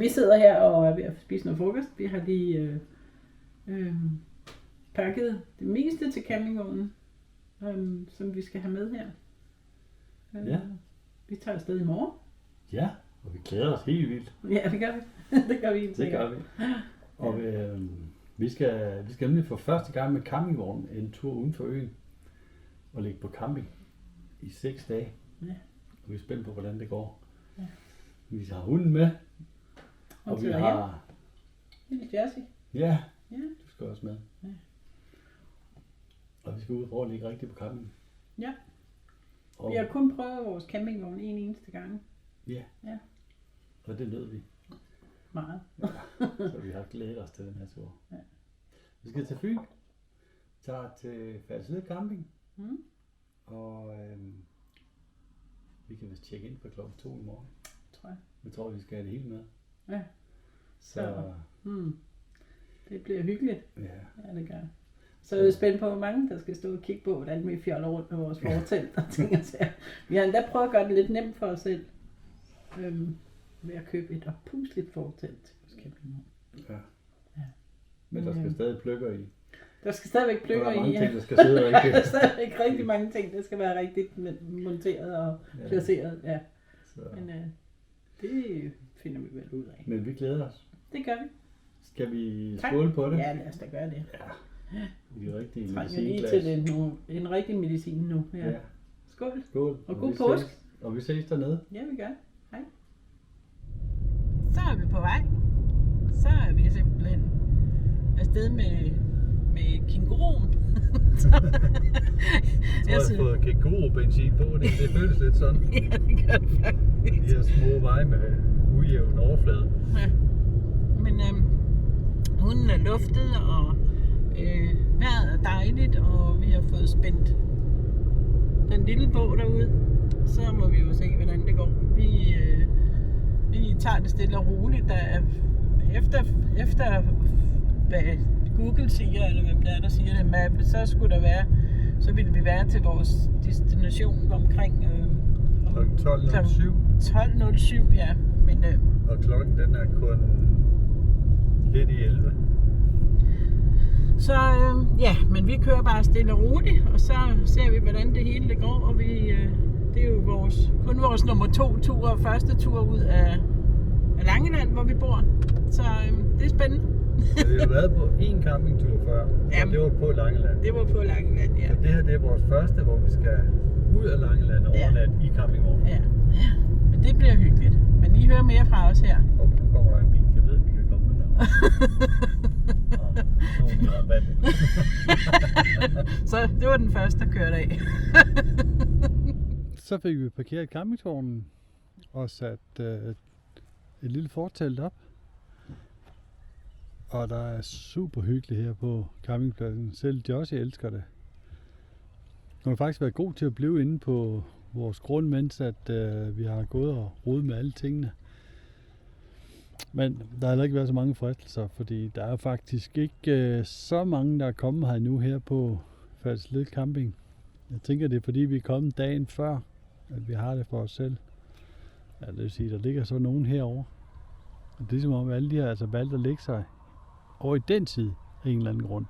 Vi sidder her og er ved at spise noget frokost. Vi har lige pakket det meste til campingvognen, som vi skal have med her. Ja. Vi tager afsted i morgen. Ja, og vi glæder os helt vildt. Ja, det gør vi. Det gør vi helt Det gør vi. Og vi skal nemlig for første gang med campingvognen en tur uden for øen og ligge på camping i 6 dage. Ja. Og vi er spændt på, hvordan det går. Ja. Vi har hunden med. Og vi har... Lille Jersey. Ja, Ja. du skal også med. Ja. Og vi skal ud og prøve at ligge rigtigt på camping. Ja. Og, Vi har kun prøvet vores campingvogn en eneste gang. ja. Ja. Og det nød vi. Meget. Så vi har glædet os til den her tur. Ja. Vi skal til Fyn. Tager til Færdesled Camping. Mm. Og vi kan vist tjekke ind fra klokken 2 i morgen. Tror jeg. Vi tror, vi skal have det hele med. Ja. Så Det bliver hyggeligt. ja. Ja, det gør. Så er jeg spændt på, hvor mange der skal stå og kigge på, hvordan vi fjoller rundt med vores fortelt og ting og sager. Vi har endda prøvet at gøre det lidt nemt for os selv. Ved at købe et oppusligt fortelt til vores campingvogn. Ja. Ja. Men der skal stadig pløkker i. Der skal stadigvæk Og pløkker der er mange i. ting, der skal sidde Der er rigtigt. stadigvæk rigtig mange ting, der skal være rigtigt monteret og placeret. Ja. Så. Men det finder vi vel ud af. Men vi glæder os. Det gør vi. Skal vi Tak. skåle på det? Ja, lad os da gøre det. Ja. De rigtige Trænger lige medicinglas. til en rigtig medicin nu. Ja. Ja. Skål. Skål. Og god vi påske. ses- Og vi ses dernede. Ja, vi gør. Hej. Så er vi på vej. Så er vi simpelthen afsted med kænguruen. Jeg har fået kænguru-benzin på, det føles lidt sådan. Ja, det gør det faktisk. De her små veje med ujævn overflade. Ja. Men hunden er luftet, og vejret er dejligt, og vi har fået spændt den lille bog derude. Så må vi jo se, hvordan det går. Vi tager det stille og roligt. Der er, efter hvad Google siger, eller hvem der siger det, map, så ville vi være til vores destination omkring Klokken 12.07. 12.07, ja. Men, Og klokken den er kun lidt i 11. Så ja, men vi kører bare stille og roligt, og så ser vi, hvordan det hele det går, og det er jo kun vores nummer 2 tur og første tur ud af Langeland, hvor vi bor. Så det er spændende. Så vi har været på en campingtur før, og det var på Langeland. Det var på Langeland, ja. Så det her det er vores første, hvor vi skal ud af Langeland og overnat i campingvognen. Ja. Men det bliver hyggeligt. Men I hører mere fra os her. Og nu kommer der en bil. Jeg ved, at vi kan komme med der. Så det var den første, der kørte af. Så fik vi parkeret campingvognen og sat et lille fortelt op. Og der er super hyggeligt her på campingpladsen. Selv Josie elsker det. Hun har faktisk været god til at blive inde på vores grund, mens at, vi har gået og rodet med alle tingene. Men der har heller ikke været så mange fristelser, fordi der er faktisk ikke så mange, der er kommet her nu her på Færdesled Camping. Jeg tænker, det er fordi, vi er kommet dagen før, at vi har det for os selv. Ja, det vil sige, der ligger så nogen herovre. Og det er som om, alle de her altså valgt at lægge sig over i den side af en eller anden grund.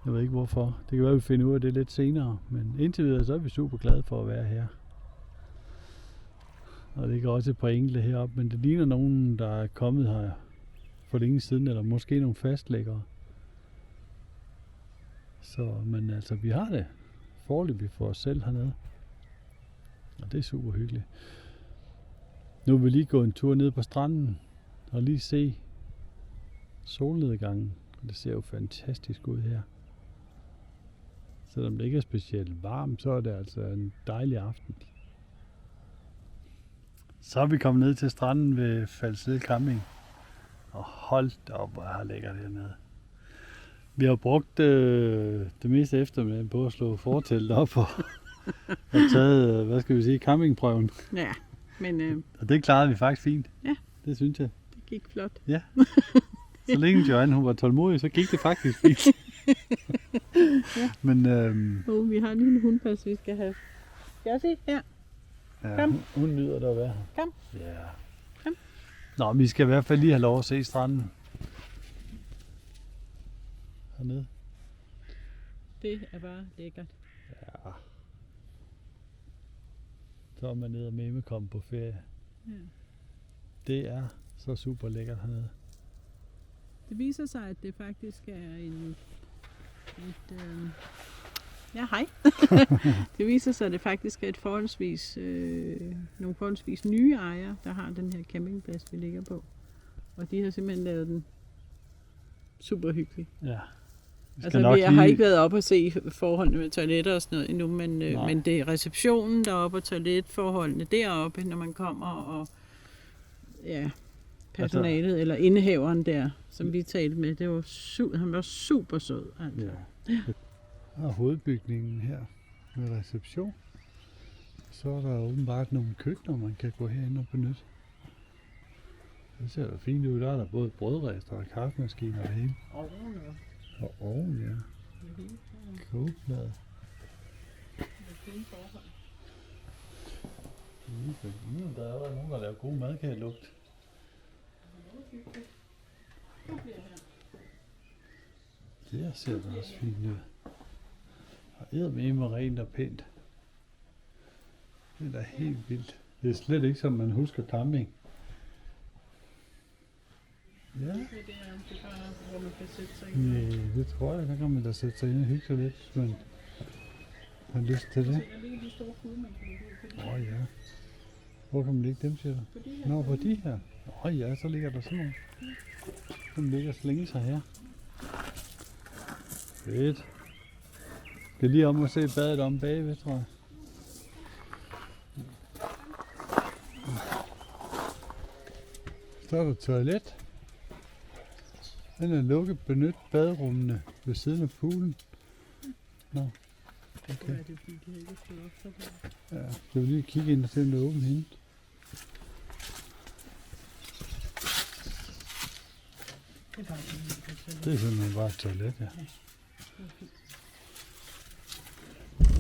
Jeg ved ikke hvorfor. Det kan være, at vi finder ud af det lidt senere. Men indtil videre, så er vi super glade for at være her. Og det ligger også et par enkelte heroppe, men det ligner nogen, der er kommet her for længe siden, eller måske nogle fastlæggere. Så, men altså, vi har det foreløbig for os selv hernede. Og det er super hyggeligt. Nu vil vi lige gå en tur ned på stranden og lige se solnedgangen. Det ser jo fantastisk ud her. Selvom det ikke er specielt varmt, så er det altså en dejlig aften. Så er vi kommet ned til stranden ved Færdesled Camping. Og hold da op, hvor er lækkert hernede. Vi har brugt det meste eftermiddag på at slå forteltet op og taget, hvad skal vi sige, campingprøven. Ja, men Og det klarede vi faktisk fint. Ja. Det synes jeg. det gik flot. Ja. Så længe Joanne hun var tålmodig, så gik det faktisk fint. Ja. Men Vi har lige en hundpas, vi skal have. Skal jeg se? Ja. ja, Kom. hun nyder det at være her. Kom. Ja. Kom. Nå, vi skal i hvert fald lige have lov at se stranden. Hernede. Det er bare lækkert. Ja. Så er man nede og med komme på ferie. Ja. Det er så super lækkert hernede. Det viser sig, at det faktisk er Ja, hej. Det viser sig, at det faktisk er nogle forholdsvis nye ejere, der har den her campingplads, vi ligger på. Og de har simpelthen lavet den super hyggelig. Ja. Altså, jeg har ikke været op og se forholdene med toiletter og sådan noget endnu, men det er receptionen deroppe og toiletforholdene deroppe, når man kommer, og ja, personalet, altså, eller indehaveren der, som vi talte med, det var han var super sød. Altså. Ja. Og hovedbygningen her med reception. Så er der åbenbart nogle køkkener, man kan gå herind og benytte. Det ser da fint ud. Der er der både brødrester og kaffemaskiner og det hele. Og ovn, ja. Kogeplade. Der er allerede nogen, der laver god mad, kan jeg lugte. Det ser da også fint ud. Og eddermame rent og pænt. Det er da helt vildt. Det er slet ikke som man husker camping. Ja. Det er bare, hvor man kan sætte sig Nej, det tror jeg. Der kan man da sætte sig ind og hygge sig lidt, hvis man har lyst til det. Der ligger de store fugle, man kan lægge ud. Ja. Hvor kan man lægge dem, siger du? Nå, på de her. Ja, så ligger der sådan nogle. Den ligger og slænge sig her. Fedt. Det er lige om at se badet om bagved, tror jeg. Så er der toilet. Den er lukket. Benyt baderummene ved siden af poolen. Nå. Okay. Ja, skal vi lige kigge ind og se, om det er åbent hende. Det er simpelthen bare et toilet, ja.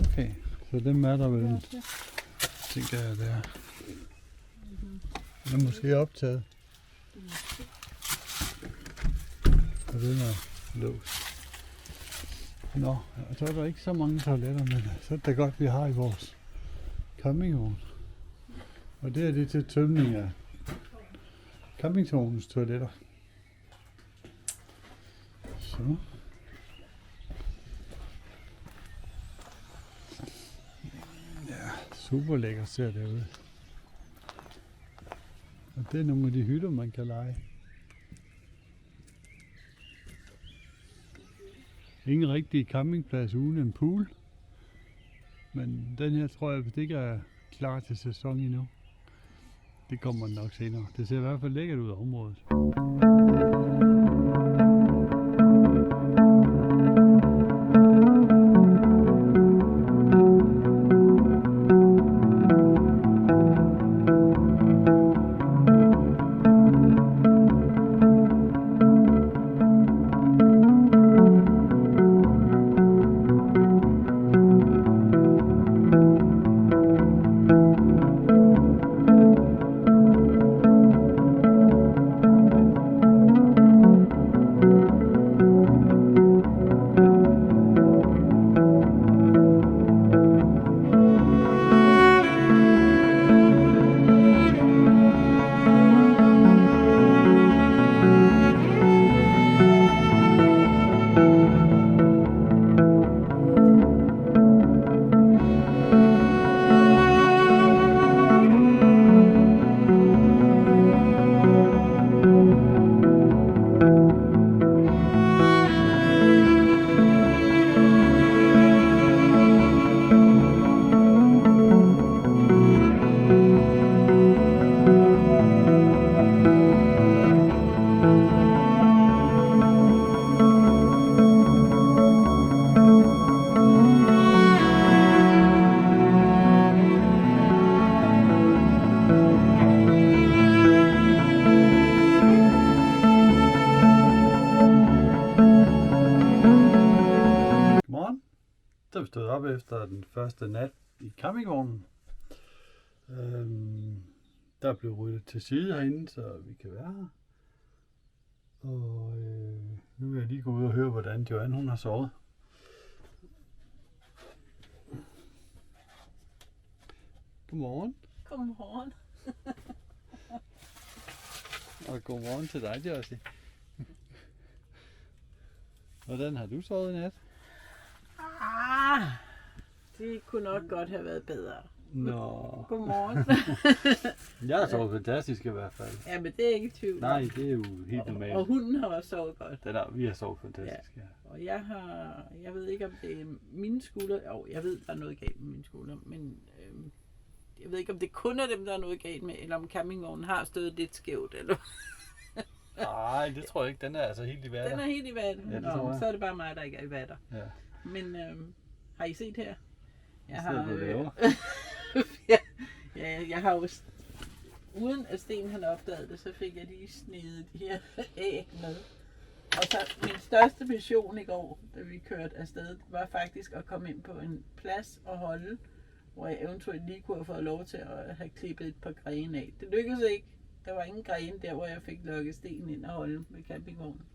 Okay, så dem er der vel, tænker jeg, der. Den er måske optaget. Og den er låst. Nå, så er der ikke så mange toiletter, men så er det godt, vi har i vores campingvogn. Og det er det til tømning af campingvognens toiletter. Så. Ja, super lækkert ser det ud. Og det er nogle af de hytter, man kan lege. Ingen rigtig campingplads uden en pool. Men den her tror jeg, hvis det ikke er klar til sæson endnu. Det kommer nok senere. Det ser i hvert fald lækkert ud af området. Så er vi stået op efter den første nat i campingvognen. Der er blevet ryddet til side herinde, så vi kan være her. Og nu vil jeg lige gå ud og høre, hvordan Joanne hun har sovet. Godmorgen. Godmorgen. Og godmorgen til dig, Josie. Hvordan har du sovet i nat? Det kunne nok godt have været bedre. Nå. Godmorgen. Jeg har sovet fantastisk i hvert fald. Ja, men det er ikke i tvivl. Nej, det er jo helt normalt. Og hunden har også sovet godt. Vi har sovet fantastisk, ja. Og jeg ved ikke om det er mine skulder. Jo, jeg ved, der er noget galt med mine skulder, men jeg ved ikke om det kun er dem, der er noget galt med, eller om campingvognen har stået lidt skævt, eller. Nej, det tror jeg ikke. Den er altså helt i vatter. Den er helt i vatter. Ja, Nå, så er det bare mig, der ikke er i vatter. Ja. Men har I set her? Jeg jeg har jo, uden at Sten han opdagede det, så fik jeg lige snedet de her æg med. Og så min største mission i går, da vi kørte afsted, var faktisk at komme ind på en plads og holde, hvor jeg eventuelt lige kunne have fået lov til at have klippet et par grene af. Det lykkedes ikke. Der var ingen grene der, hvor jeg fik lukket Sten ind og holde med campingvognen.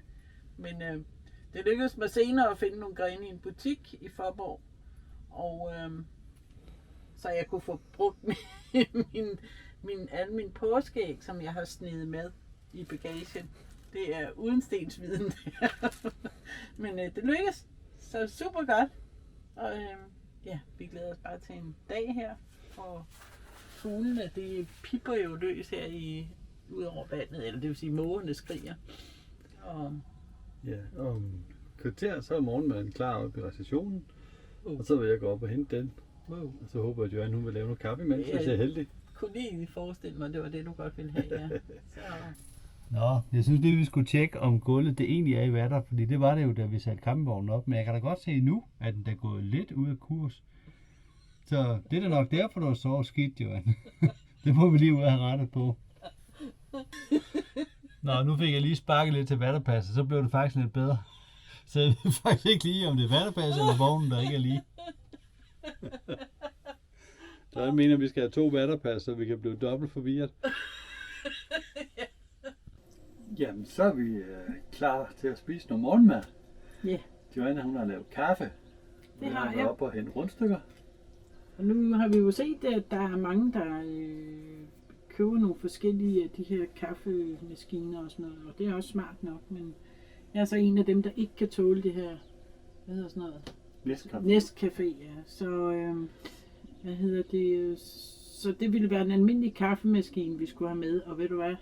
Men det lykkedes mig senere at finde nogle grene i en butik i Faaborg. Og så jeg kunne få brugt alle mine påskeæg, som jeg har snedet med i bagagen. Det er uden Stens viden. Men det lykkedes. Så super godt. Og vi glæder os bare til en dag her. Og fuglene, det pipper jo løs her ud over vandet. Eller det vil sige, mågerne skriger. Og ja, om kvarter, så er morgenmaden klar oppe i receptionen. Og så vil jeg gå op og hente den. Og så håber jeg, at Joanne hun vil lave noget kaffe, mens jeg er heldig. Jeg kunne lige forestille mig, at det var det, du godt ville have, ja. Så. Nå, jeg synes lige, vi skulle tjekke, om gulvet det egentlig er i vatter, fordi det var det jo, da vi satte campingvognen op. Men jeg kan da godt se nu, at den er gået lidt ud af kurs. Så det er da nok derfor, du har sovet skidt, Joanne. Det må vi lige ud og have rettet på. Nå, nu fik jeg lige sparket lidt til vatterpasset, så blev det faktisk lidt bedre. Så jeg ved faktisk ikke lige, om det er vatterpasset eller vognen, der ikke er lige. Så jeg mener, at vi skal have 2 vatterpas, så vi kan blive dobbelt forvirret. Jamen, så er vi klar til at spise noget morgenmad. Ja. Joanne, hun har lavet kaffe. Det har jeg. jeg. Op og hente rundstykker. Og nu har vi jo set, at der er mange, der køber nogle forskellige af de her kaffemaskiner og sådan noget. Og det er også smart nok, men jeg er så en af dem, der ikke kan tåle det her, hvad hedder sådan noget? Nescafé, ja. Så, så det ville være en almindelig kaffemaskine, vi skulle have med. Og ved du hvad?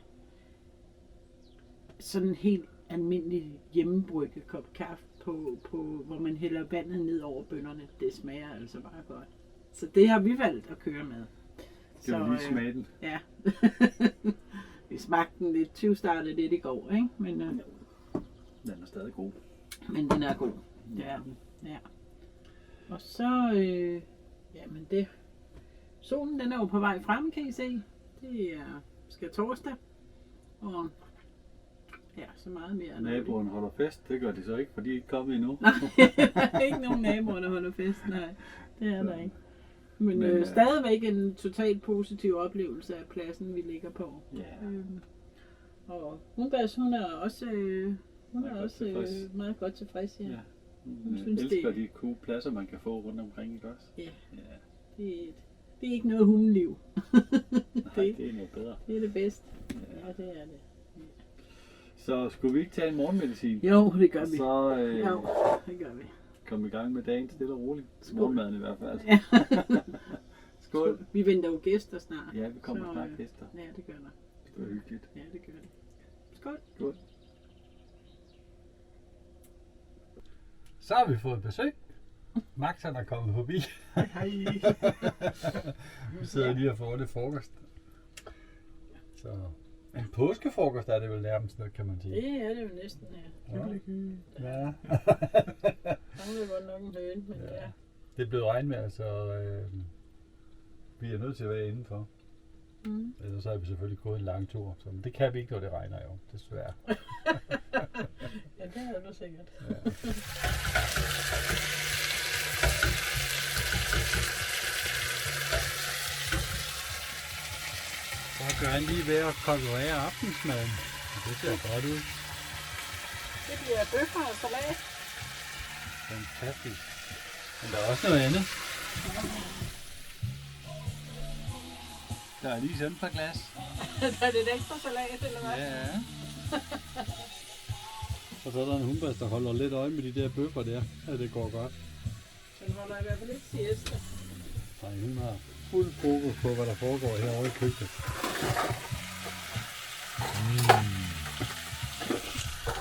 Sådan en helt almindelig hjemmebrygget kop kaffe, hvor man hælder vandet ned over bønnerne. Det smager altså bare godt. Så det har vi valgt at køre med. Det var lige smagen. Ja. Vi smagte den lidt, 20-startet lidt i går, ikke? Men den er stadig god. Men den er god. Det er den, ja. Og så, jamen det, solen den er jo på vej frem, kan I se. Det er torsdag. Og ja, så meget mere. Naboerne holder fest, det gør de så ikke, for de er ikke kommet endnu. Nej, der er ikke nogen naboer, der holder fest, nej. Det er der ikke. Men stadigvæk en totalt positiv oplevelse af pladsen, vi ligger på. Ja. Og Hunbas, hun er også, meget godt tilfrids. Ja. Hun synes, elsker de gode pladser, man kan få rundt omkring, ikke også? Ja. Det er ikke noget hundeliv. Nej, det er noget bedre. Det er det bedste. Ja, det er det. Så skulle vi ikke tage en morgenmedicin? Jo, det gør vi. Så jo, det gør vi. Kom i gang med dagen stille og roligt. Skål. Morgenmaden i hvert fald. Ja. Skål. Vi venter jo gæster snart. Ja, vi kommer snart gæster. Ja, det gør der. Det er hyggeligt. Ja, det gør det. Skål. Skål. Så har vi fået besøg. Max han er kommet forbi. Hej. Vi sidder lige og får det frokost. Så en påskefrokost er det vel nærmest, kan man sige. Det er det jo næsten, ja. Ja. Der er godt nok en høne, men ja. Det er blevet regnvejr, så vi er nødt til at være indenfor. Ellers så har vi selvfølgelig gået en lang tur. Så, men det kan vi ikke, når det regner jo, desværre. Ja, det er du sikkert. Ja. Så gør han lige ved at konkurrere aftensmaden. Det ser godt ud. Det bliver bøffer og salat. Fantastisk. Men der er også noget andet. Der er lige sådan et par glas. Der er lidt ekstra salat, eller hvad? Ja. Og så er der en hundbas, der holder lidt øje med de der bøffer der. Ja, det går godt. Den holder i hvert fald ikke siesta. Nej, hun har fuld fokus på, hvad der foregår herovre i køkkenet.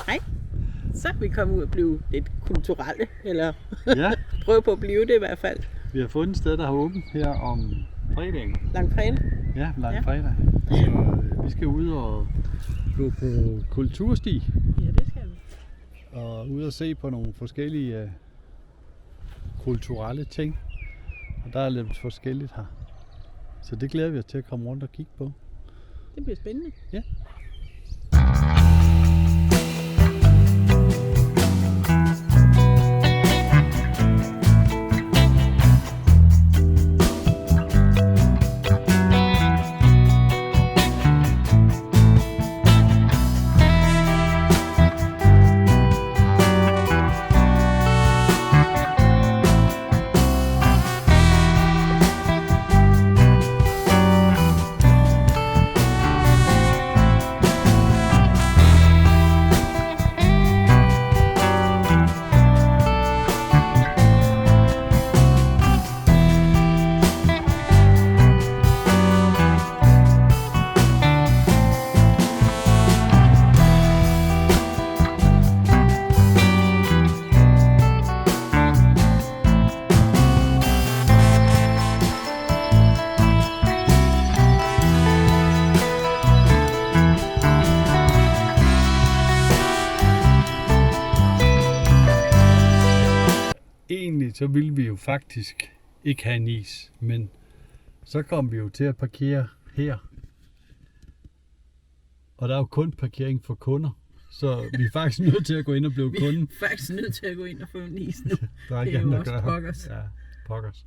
Hej. Så er vi kommet ud og blive lidt kulturelle, eller Ja, prøve på at blive det i hvert fald. vi har fundet et sted, der har åbent her om fredagen. Langfredag. Ja, lang Ja. fredag. Så vi skal ud og gå på kultursti. Ja, det skal vi. Og ud og se på nogle forskellige kulturelle ting. Og der er lidt forskelligt her. Så det glæder vi os til at komme rundt og kigge på. Det bliver spændende. Ja. Egentlig så ville vi jo faktisk ikke have en is, men så kom vi jo til at parkere her. Og der er jo kun parkering for kunder, så vi er faktisk nødt til at gå ind og blive Vi kunden. er faktisk nødt til at gå ind og få en is nu. Der er Det ikke er jo andet at også gøre. pokkers. Ja, pokkers.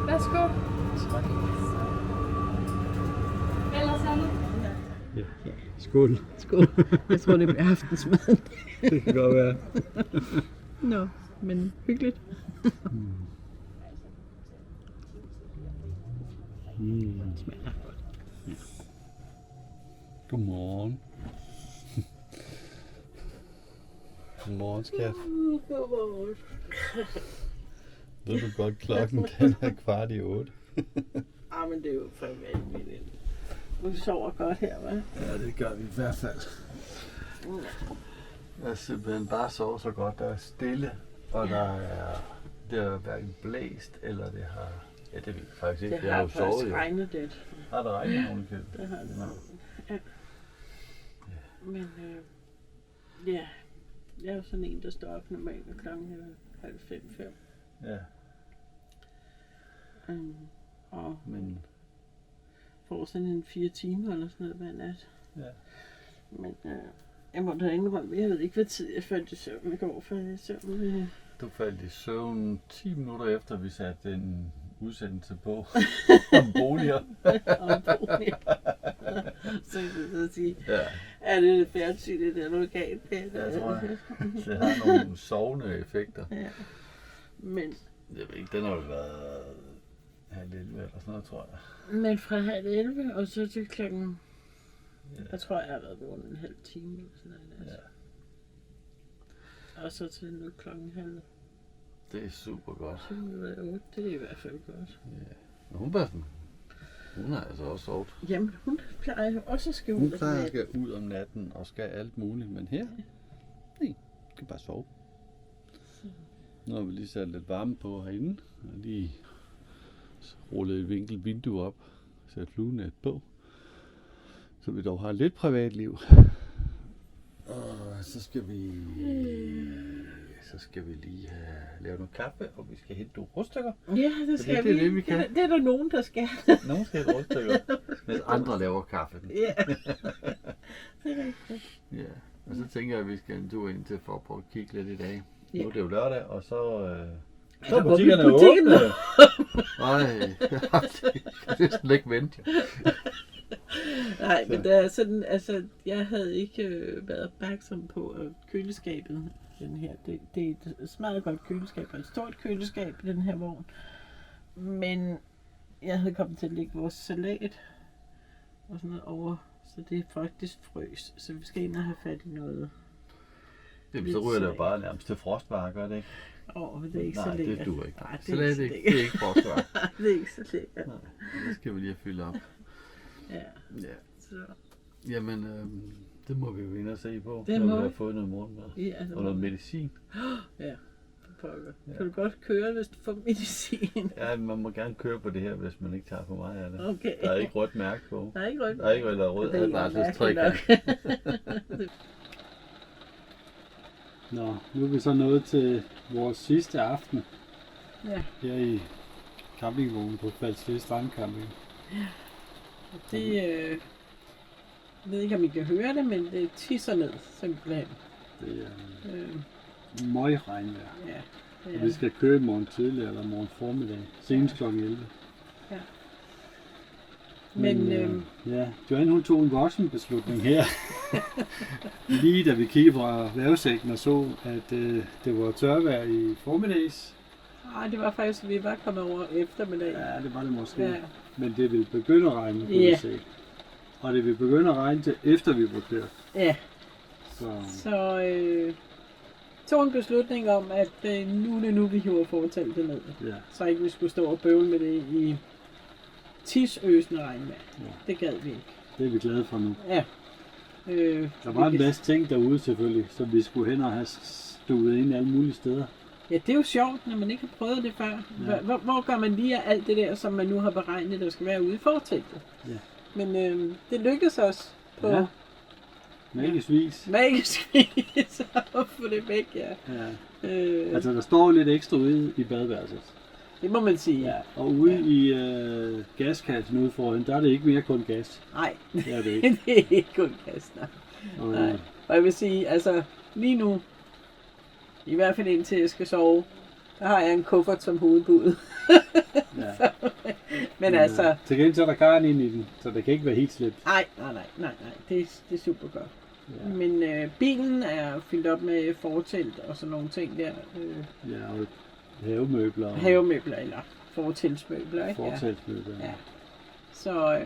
Værsgo. Tak. Ellers andet. Ja. Skål. Skål. Jeg tror, det bliver aftensmaden. Det kan godt være. Nå, men hyggeligt. Smager godt. Godmorgen. Godmorgen, skat. Godmorgen. Ved du godt, klokken den er 7:15. Ah, men det er jo for vanvittigt. Vi sover godt her, hva'? Ja, det gør vi i hvert fald. Jeg har simpelthen bare sovet så godt. Der er stille, og det har hverken blæst, eller det har... Ja, det ved jeg faktisk ikke. Det Jeg har jo sovet faktisk jo. regnet lidt. Har der regnet nogen køb? Det har det. Ja. Men ja, jeg er jo sådan en, der står op normalt klokken 4:30. Ja, Og men... får sådan en 4 timer eller sådan noget hver nat. Ja. Men jeg må da indrømme, jeg ved ikke, hvad tid jeg faldt i søvn i går, for jeg søvn. Du faldt i søvn 10 minutter efter, vi satte en udsendelse på om boliger. Og boliger. Så jeg vil så sige, Ja, er det fjernsyn, det er noget galt? jeg tror, det har nogle sovende effekter. Ja. Men, Jeg ved ikke, den har jo været 10:30 eller sådan noget, tror jeg. men fra 10:30 og så til klokken, Ja. jeg tror, jeg har været vågen en halv time eller sådan noget. Ja. Og så til nu klokken 7:30. Det er super godt. 7:08, det er i hvert fald godt. Men hun har altså også sovet. Jamen, hun plejer jo også at skal ud. Hun af plejer at natten. skal ud om natten og skal alt muligt, men her, nej, skal bare sove. Nu har vi lige sat lidt varme på herinde, og lige rullet et vinkelt vindue op, sat fluenet på, så vi dog har lidt privatliv. Og så skal vi så skal vi lige have lavet noget kaffe, og vi skal hente nogle rundstykker. Ja, det skal det er vi. det, vi kan. Det er der nogen, der skal. Nogle skal have rundstykker, mens andre laver kaffen. Ja, det er rigtigt. Ja, og så tænker jeg, at vi skal en tur ind til for at prøve at kigge lidt i dag. Ja. Nu er det jo lørdag, og så Så er må butikkerne vi butikken åbne. Nej, jeg kan næsten ikke vente. Nej, men der er sådan, altså, jeg havde ikke været opmærksom på, at køleskabet, den her, det er et smadret godt køleskab, og et stort køleskab i den her vogn. Men jeg havde kommet til at lægge vores salat og sådan noget over, så det er faktisk frøs, så vi skal ind og have fat i noget. Jamen, så ryger det jo bare nærmest til frostvarer, gør det ikke? Det er ikke Nej, så lækkert. det duer ikke. Nej, det Så er det ikke er så ikke, det er ikke frostvarer. det er ikke så lækkert. Nej, det skal vi lige have fyldt op. Ja, Ja. så. Jamen, det må vi jo ind og se på, Det når må vi har vi. fået noget morgenmad. Ja, det Og noget medicin. Ja, for pokker. Kan du godt køre, hvis du får medicin? Ja, man må gerne køre på det her, hvis man ikke tager for meget af det. Okay. Der er ikke rødt mærke på. Der er ikke rødt. Der er ikke rød Det er advarselstrik. mærkeligt Nå, nu er vi så nået til vores sidste aften Ja, her i campingvognen på Falsled Strandcamping. det, jeg ved ikke, om I kan høre det, men det tisser ned, simpelthen. Det er Øh, møgregnvejr. ja, Og det vi er, skal køre i morgen tidlig eller morgen formiddag, senest kl. 11. men ja, Joanne hun tog en voksen beslutning her. Lige da vi kiggede på vejrudsigten og så, at det var tørvejr i formiddags. det var faktisk, at vi var kommet over eftermiddag. Ja, det var det måske. Ja. Men det vil begynde at regne, kunne Ja. vi se. Og det vil begynde at regne til efter vi var kørt. Ja, Så tog en beslutning om, at nu er det nu, vi hiver forteltet ned. ja, Så ikke vi skulle stå og bøvle med det i tisøsende regnvejr. Ja. Det gad vi ikke. det er vi glade for nu. Ja. Der var en masse ting derude selvfølgelig, som vi skulle hen og have stuet ind alle mulige steder. Ja, det er jo sjovt, når man ikke har prøvet det før. Ja. Hvor gør man lige af alt det der, som man nu har beregnet, der skal være ude i forteltet? Ja. Men det lykkedes os på Ja. Magisk vis. magisk vis at få det væk, ja. Ja. Øh, Altså der står lidt ekstra ude i badeværelset. det må man sige. Ja. Og ude i gaskassen ude foran, der er det ikke mere kun gas. Nej, Det er det ikke. det er ikke kun kastner. Og, Nej. Og jeg vil sige, altså lige nu, i hvert fald indtil jeg skal sove, der har jeg en kuffert som hovedbud. ja. Men altså, til gengæld så er der garn ind i den, så det kan ikke være helt slemt. nej, det er super godt. Ja. Men bilen er fyldt op med fortelt og sådan nogle ting der. Ja, og havemøbler. Havemøbler eller forteltsmøbler, ikke? Ja. Fortalsmøbler. Ja. Så,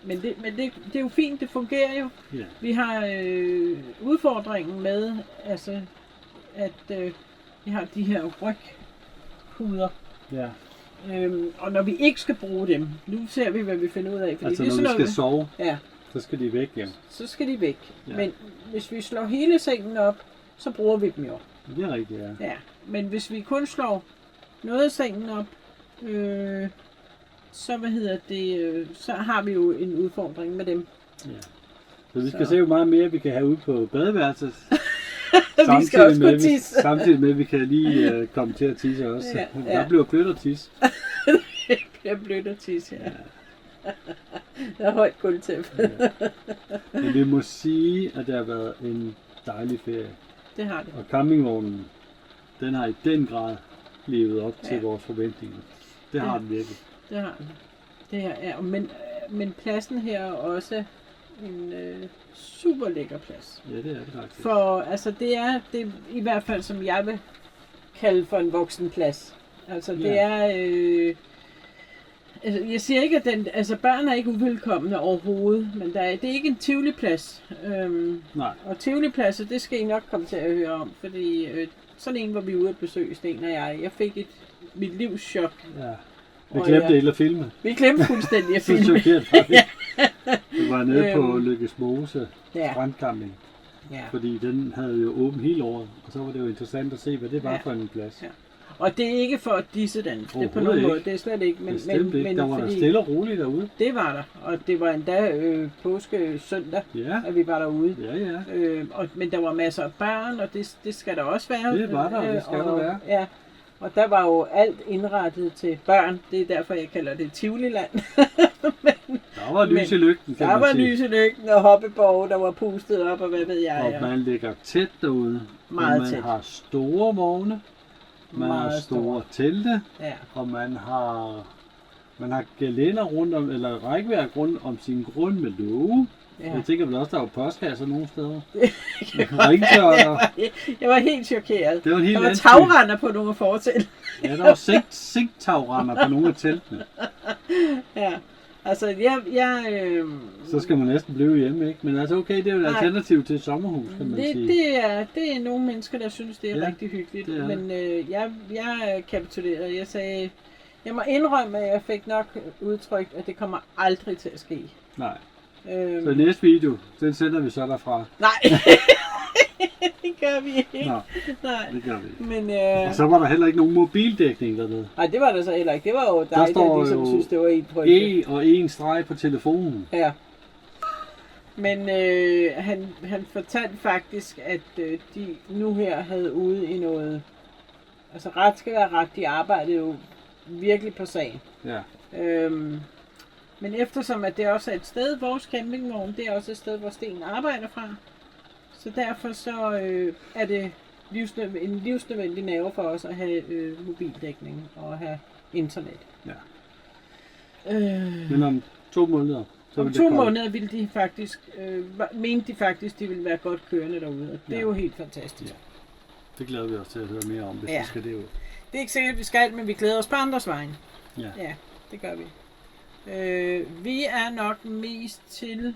men det er jo fint, det fungerer jo. Ja. Vi har udfordringen med, altså, at vi har de her ryghuder. Ja. Og når vi ikke skal bruge dem, nu ser vi, hvad vi finder ud af. Fordi Altså det er når vi sådan skal noget, sove, ja, så skal de væk, ja. så skal de væk. Ja. Men hvis vi slår hele sengen op, så bruger vi dem jo. Det er rigtigt, ja. Ja. Men hvis vi kun slår noget af sengen op, så så har vi jo en udfordring med dem. Ja. Så vi skal Så. se, hvor meget mere vi kan have ude på badeværelset. Vi skal også kunne tisse. Samtidig med, at vi kan lige komme til at tisse også. Ja, ja. Der bliver blødt at tisse. Jeg blødt at tisse, ja. Der er højt gulvtæppe. Ja. Men vi må sige, at det har været en dejlig ferie. Det har det. Og campingvognen, den har i den grad levet op til Ja. vores forventninger. Det har Ja. den virkelig. Det har den. Det her er, men pladsen her er også en super lækker plads. Ja, det er det faktisk. For altså det er i hvert fald, som jeg vil kalde for en voksenplads. Altså det Ja. er... altså, jeg siger ikke, at børn er ikke uvelkomne overhovedet, men det er ikke en Tivoli-plads. Nej, Og Tivoli-pladser, det skal I nok komme til at høre om, fordi sådan en, hvor vi er ude at besøge, Sten og jeg fik mit livs chok. ja. Vi Og glemte ja. helt at filme. Vi glemte fuldstændig at Så filme. chokeret var vi. Det var nede på Lykkes Mose Ja, strandcamping, ja. fordi den havde jo åbent hele året, og så var det jo interessant at se, hvad det var Ja. for en plads. Ja. Og det er ikke for at disse den. Det er på Overhovedet nogen måde. ikke. Det er slet ikke. Men, Bestemt ikke. Der var der stille og roligt derude. Det var der. Og det var endda påske søndag, Ja, at vi var derude. ja. Men der var masser af børn, og det skal der også være. Det var der, det skal der være. Ja. Og der var jo alt indrettet til børn. Det er derfor, jeg kalder det Tivoliland. Der var lys i lygten, kan Der man var sige. lys i lygten og hoppeborg, der var pustet op, og hvad ved jeg. Og man ligger tæt derude. Meget og man tæt. har store vogne. Man har Meget store telte. Ja. Og man har gelænder rundt om, eller rækværk rundt om sin grund med låge. Ja. Jeg tænker vel også, der var postkasser nogle steder. Jeg var helt chokeret. Det var en helt Der var anden tagrender på nogle fortæl. Ja, der var sigttagrænder på nogle af teltene. Ja. Altså, Så skal man næsten blive hjemme, ikke? Men altså okay, det er jo et Nej. alternativ til et sommerhus, kan man sige. Det er nogle mennesker, der synes, det er Ja, rigtig hyggeligt. det er det. Men jeg kapitulerede. Jeg sagde, jeg må indrømme, at jeg fik nok udtrykt, at det kommer aldrig til at ske. Nej. Så næste video, den sender vi så derfra. Nej, det gør vi ikke. Nå, Nej. det gør vi. Men, Og så var der heller ikke nogen mobildækning dernede. nej, det var der så heller ikke. Det var jo dig, står der ligesom jo synes, det var en trygge. Og en streg på telefonen. Ja. Men han fortalte faktisk, at de nu her havde ude i noget... Altså ret skal være ret, de arbejdede jo virkelig på sagen. Ja. Men eftersom at det også er et sted, vores campingvogn, det er også et sted, hvor Sten arbejder fra. Så derfor så er det en livsnødvendig nerve for os at have mobildækning og have internet. Ja. Men om 2 måneder, så Om vil 2 det komme. måneder ville de faktisk, mente de faktisk, de ville være godt kørende derude. Og det er Ja. jo helt fantastisk. Ja. Det glæder vi os til at høre mere om, hvis Ja. vi skal det ud. Det er ikke sikkert, at vi skal, men vi glæder os på andres vejen. Ja. Ja, det gør vi. Vi er nok mest til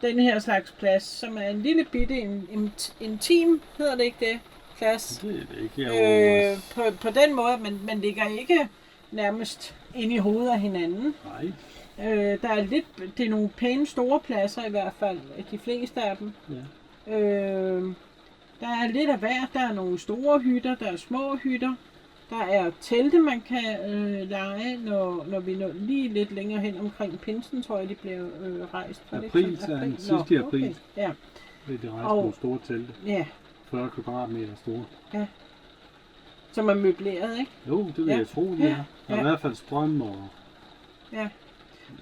den her slags plads, som er en lille bitte intim, hedder det ikke det? Plads. Det er det ikke. Jeg er På den måde, at man ligger ikke nærmest inde i hovedet af hinanden. Nej. Der er det er nogle pæne store pladser i hvert fald, de fleste af dem. Ja. Der er lidt af hvert. Der er nogle store hytter, der er små hytter. Der er telte, man kan lege, når vi når lige lidt længere hen omkring pinsen, tror jeg, de bliver rejst. Var det ikke April, sådan? så Nå, sidst i april. okay. Ja, Det er rejst Og- nogle store telte. ja, 40 kvadratmeter store. som er møbleret, ikke? Jo, det vil Ja. jeg tro, det Ja. er. Der er i hvert fald strøm og...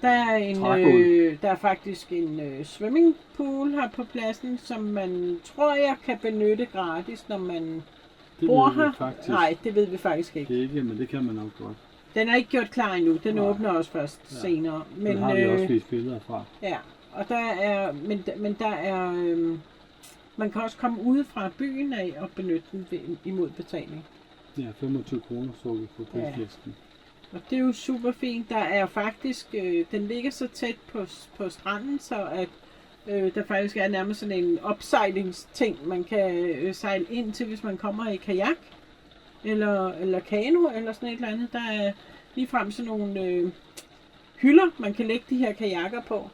Der er, Trægulv. der er faktisk en swimmingpool her på pladsen, som man tror jeg kan benytte gratis, når man Det bor ved vi her. faktisk. Nej, det ved vi faktisk ikke. Det er ikke, men det kan man nok godt. Den er ikke gjort klar endnu. Den Nej. åbner også først Ja. senere. Men har vi også vist billeder fra. Ja, og der er, men der er, man kan også komme ude fra byen af og benytte den imod betaling. Ja, 25 kroner så vi på prislisten. Og det er jo super fint. Der er faktisk, den ligger så tæt på stranden, så at der faktisk er nærmest sådan en opsejlingsting, man kan sejle ind til, hvis man kommer i kajak eller kano eller sådan et eller andet. Der er ligefrem sådan nogle hylder, man kan lægge de her kajakker på.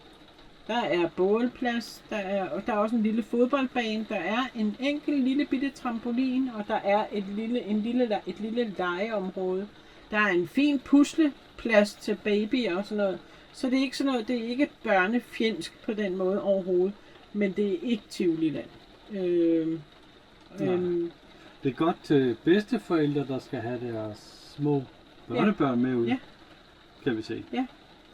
Der er bålplads, og der er også en lille fodboldbane, der er en enkelt lille bitte trampolin, og der er et lille legeområde. Der er en fin pusleplads til babyer og sådan noget. Så det er ikke sådan noget, det er ikke børnefjendsk på den måde overhovedet, men det er ikke Tivoliland. Det er godt til bedsteforældre, der skal have deres små børnebørn med ud. Ja. Kan vi se.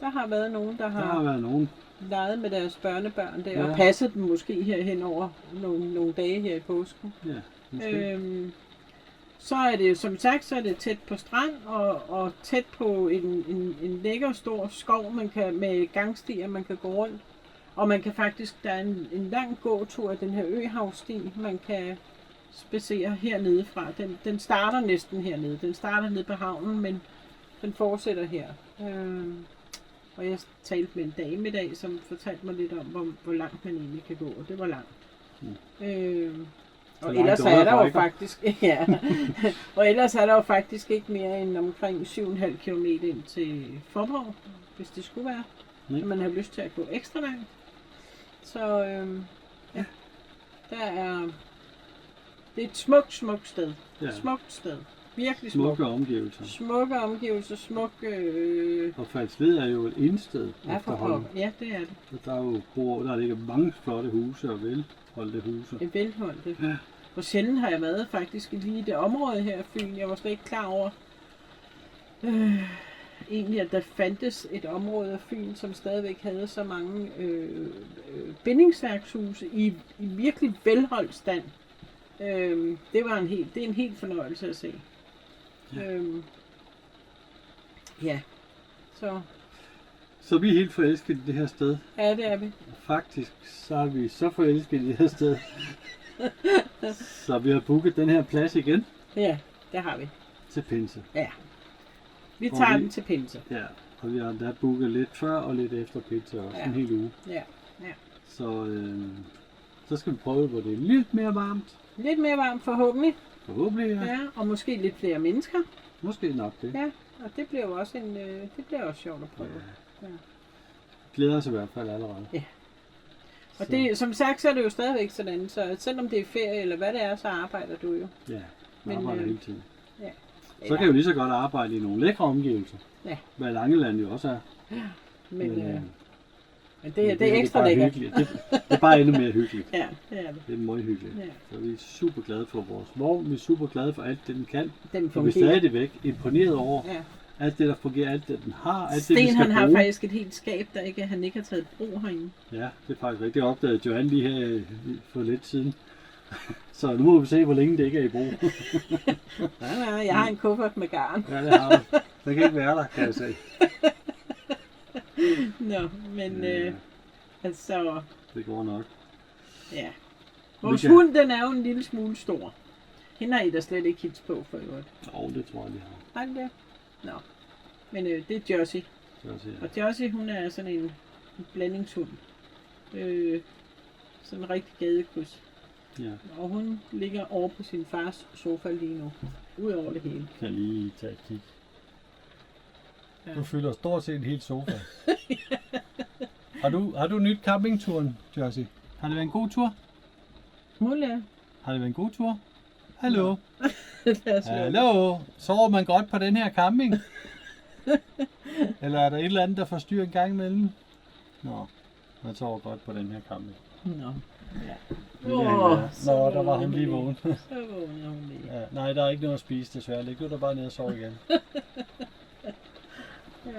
Der har været nogen, der Der har har været nogen. leget med deres børnebørn der, Ja. og passet dem måske herhen over nogle dage her i påsken. Ja, måske. Så er det, som sagt, så er det tæt på strand og tæt på en lækker stor skov, man kan med gangstier, man kan gå rundt. Og man kan faktisk, der er en lang gåtur af den her øhavssti, man kan spacere hernede fra. Den starter næsten hernede. Den starter nede på havnen, men den fortsætter her. Og jeg talte med en dame i dag, som fortalte mig lidt om, hvor langt man egentlig kan gå, og det var langt. Og langt ellers går er der der jo ikke. faktisk, ja, og ellers er der jo faktisk ikke mere end omkring 7,5 km ind til Forborg, hvis det skulle være. Nej. Så man har lyst til at gå ekstra langt. Så ja, der er Det er et smukt sted. Ja. Smukt sted. Virkelig smukt. Smukke omgivelser. Smukke omgivelser, Og Falsled er jo et indsted efterhånden. Ja, det er det. Og der er jo der ligger mange flotte huse og velholdte huse. Det er velholdte. Ja. Hvor sjældent har jeg været faktisk lige i det område her i Fyn. Jeg var slet ikke klar over, egentlig, at der fandtes et område af Fyn, som stadigvæk havde så mange bindingsværkshuse i virkelig velholdt stand. Det er en helt fornøjelse at se. Ja. Ja. Så vi er helt forelsket i det her sted. Ja, det er vi. Faktisk så er vi så forelsket i det her sted. Så vi har booket den her plads igen Ja, det har vi. til pinse. Ja. Vi tager Og den til pinse. Ja, og vi har da booket lidt før og lidt efter pinse også. Ja. En hel uge. Ja. Så skal vi prøve, hvor det er lidt mere varmt. Lidt mere varmt forhåbentlig. Forhåbentlig, ja. Ja, og måske lidt flere mennesker. Måske nok det. Ja, og det bliver jo også det bliver også sjovt at prøve. Ja. Glæder os i hvert fald allerede. Ja. Og det, som sagt, så er det jo stadigvæk sådan, så selvom det er ferie eller hvad det er, så arbejder du jo. Ja, Men, arbejder hele tiden. Ja. Så kan vi lige så godt arbejde i nogle lækre omgivelser. Ja. Hvad Langeland jo også er. Men det Men er ekstra lækkert. Det er bare endnu mere hyggeligt. Ja, det er det. Det er meget hyggeligt. Ja. Så vi er super glade for vores vogn. Vi er super glade for alt det, den kan. Den Og vi er fungerer. stadigvæk imponeret over Ja. alt det, der fungerer, alt det, den har, alt det, Sten, vi skal han har bruge. faktisk et helt skab, han ikke har taget brug herinde. Ja, det er faktisk rigtigt. Det opdagede Johan lige her for lidt siden. Så nu må vi se, hvor længe det ikke er i brug. Nej, jeg har en kuffert med garn. Ja, det har vi. Den kan ikke være der, kan jeg sige. Nå, men altså, Det går nok. ja. Vores kan- hund, den er jo en lille smule stor. Hende har I da slet ikke hits på for øvrigt. Det tror jeg, de har. Har I det? Nå. Men det er Josie. Så jeg siger, Og Josie, hun er sådan en blandingshund. Sådan en rigtig gadekryds. ja, Og hun ligger over på sin fars sofa lige nu. Ud over det hele. kan lige tage et kig. Ja. Du fylder stort set en hel sofa. Har du nyt campingturen, Josie? Har det været en god tur? Muligt. Har det været en god tur? Hallo? Det er slet. Hallo? Sover man godt på den her camping? Eller er der et eller andet, der forstyrrer en gang imellem? Nå, man sover godt på den her camping. Nå. Ja. Det kan ikke være. så Nå, der var vågner hun lige lige. vågen. Så vågner hun lige. Ja, nej, der er ikke noget at spise desværre. Læg du dig bare ned og sov igen. Ja.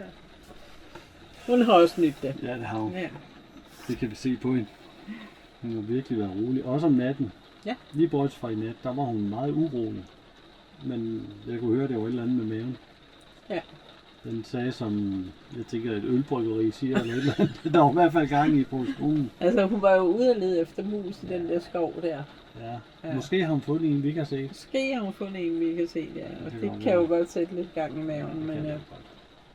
Hun har også nyt det. Ja, det har hun. Ja. Det kan vi se på hende. Hun har virkelig været rolig. Også om natten. Ja. Lige bortset fra i nat, der var hun meget urolig. Men jeg kunne høre, det var et eller andet med maven. Ja. Den sagde, som jeg tænker, et ølbryggeri siger, eller et eller andet. Der var i hvert fald gang i på skolen. Altså, hun var jo ude og lede efter mus i den der skov der. Ja. Ja. Måske har hun fundet en, vi kan se. Måske har hun fundet en, vi kan se der. Og Det det kan kan jo være. godt sætte lidt gang i maven.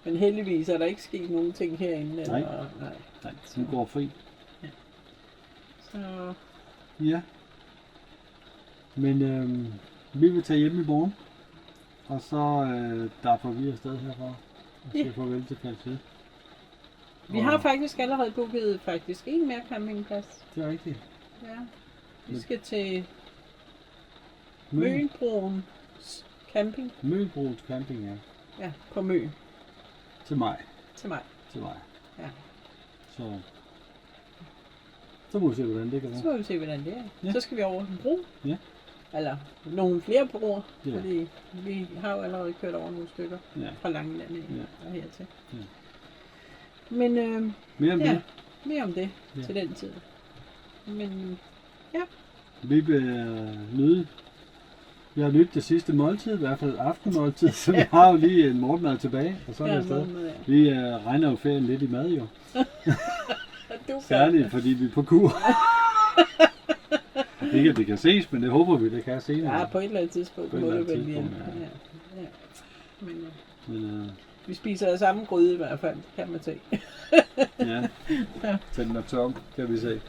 Men heldigvis er der ikke sket nogen ting herinde. Nej. Eller, nej. Nej, hun går fri. Så Ja. Men vi vil tage hjem i morgen. Og så derfor vi afsted herfra. Og siger farvel til Falsled. vi har faktisk allerede booket en mere campingplads. Det er rigtigt. Ja. Vi skal til Mønbroens camping. Mønbroens camping, ja. Ja, på Møn. Til mig. Til mig. Til mig. Ja. Så må vi se, hvordan det kan Så være. må vi se, hvordan det er. Ja. Så skal vi over en bro. Ja. Eller nogle flere broer. Ja. Fordi vi har jo allerede kørt over nogle stykker Ja. fra Langeland Ja. og hertil. Ja. Men Mere om ja, det. mere om det Ja. til den tid. Men Vi vil nyde. Vi har nydt det sidste måltid, i hvert fald aftenmåltid, så vi har jo lige en morgenmad tilbage, og så er det afsted. morgenmad, ja. Vi regner jo ferien lidt i mad jo. Og du Særligt, fordi vi er på kur. Ikke at det kan ses, men det håber vi, det kan senere. Ja, på et eller andet tidspunkt På et må eller det andet vel lige. tidspunkt, Ja. Ja. Men Men vi spiser af samme gryde i hvert fald, kan man se. ja, den er tom, kan vi se.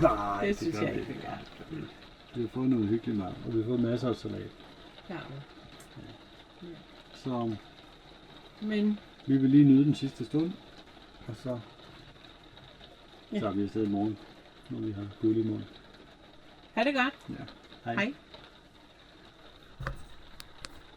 Nej, det synes gør jeg vi ikke, vi gør. Vi har fået noget hyggeligt mad, og vi har fået masser af salat. Ja. Så Men vi vil lige nyde den sidste stund, og så Ja. tager vi afsted i morgen, når vi har guld i morgen. ha' det godt. Ja. Hej. Hej.